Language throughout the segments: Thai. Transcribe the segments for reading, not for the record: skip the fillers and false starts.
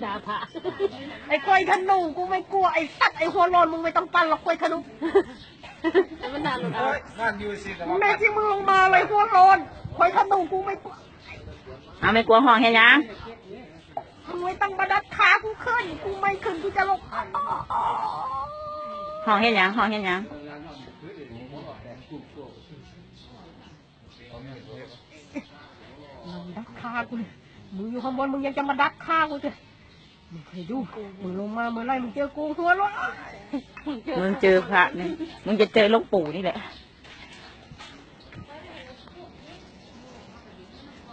ด่าพระ ไอ้ควายธนูกูไม่กลัวไอ้สัตว์ไอ้หัวโลนมึงไม่ต้องปั้นหรอกควายธนู มันด่าหลุดเอา นั่นอยู่สิแต่ว่า แม่ที่มึงลงมาเลยหัวโลนควายธนูกูไม่กลัว เอาไม่กลัวห้องเห็นยัง มึงไม่ต้องมาดัดขากูขึ้นกูไม่ขึ้นกูจะลง ห้องเห็นยังห้องเห็นยัง มึงดัดขากูเลยมึงอยู่ข้างบนมึงยังจะมาดัดขากูจะมึงเคยดูมึงลงมาเมื่อไรมึงเจอกูหัวโลน มึงเจอพระนี่มึงจะเจอหลวงปู่นี่แหละ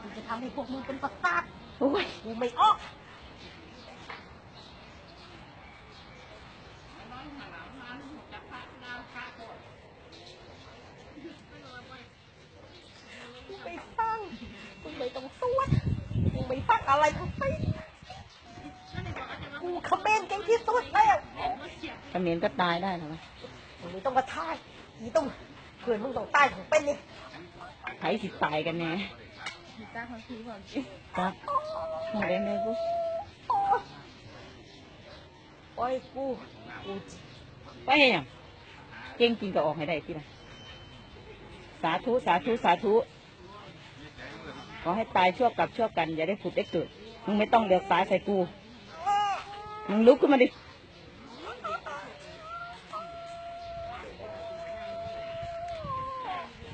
กูจะทำให้พวกมึงเป็นประสาท โอ้ย กูไม่ออกกูไม่ฟังกูไม่ต้องสวดกูไม่ฟังอะไรทั้งสิ้นกูคอมเมนต์เก่งที่สุดแล้ว เขมิ้นก็ตายได้หรอวะ มึงไม่ต้องมาทายมึงต้องเพื่อนมึงต้องตายของเป็นเลย ไผสิตายกันแน่ ตาของพี่ก่อน ครับมาเล่นเลยกู โอ้ยกู ไปเห็นยังเก่งจริงก็ออกให้ได้ที่ไหนสาธุสาธุสาธุขอให้ตายชั่วกับชั่วกันอย่าได้ผุดได้เกิดมึงไม่ต้องเดือดสายใส่กูมึงลุกขึ้นมาดิ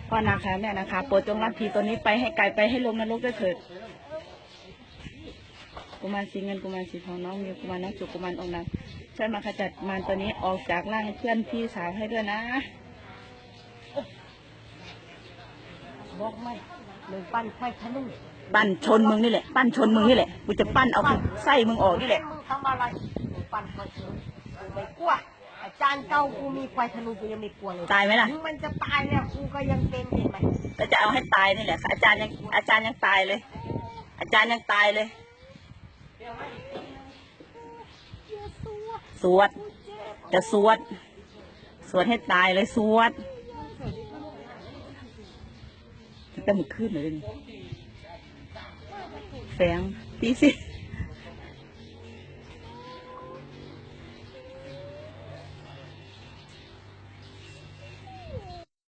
พ่อนาคาแม่นาคาโปรดจงรับผีตัวนี้ไปให้ไกลไปให้ลงนรกด้วยเถิดกุมารสีเงินกุมารสีทองน้องมิวกุมารน้องจุกกุมารองค์นางช่วยมาขจัดมารตัวนี้ออกจากร่างเพื่อนพี่สาวให้ด้วยนะ บอกไม่เลยปั้นไฟทะลุ ปั้นชนมึงนี่แหละปั้นชนมึงนี่แหละกูจะปั้นเอาไส้มึงออกนี่แหละ มึงทำอะไรมึงปั้นไฟทะลุกูไม่กลัวอาจารย์เก่ากูมีไฟธนูกูยังไม่กลัวเลย ตายไหมล่ะ ถึงมันจะตายเนี่ยกูก็ยังเป็นเห็นไหม ก็จะเอาให้ตายนี่แหละอาจารย์ยังตายเลย อาจารย์ยังตายเลย สวดจะสวดให้ตายเลยสวดแต่มึงขึ้นเลยแสงตีสิ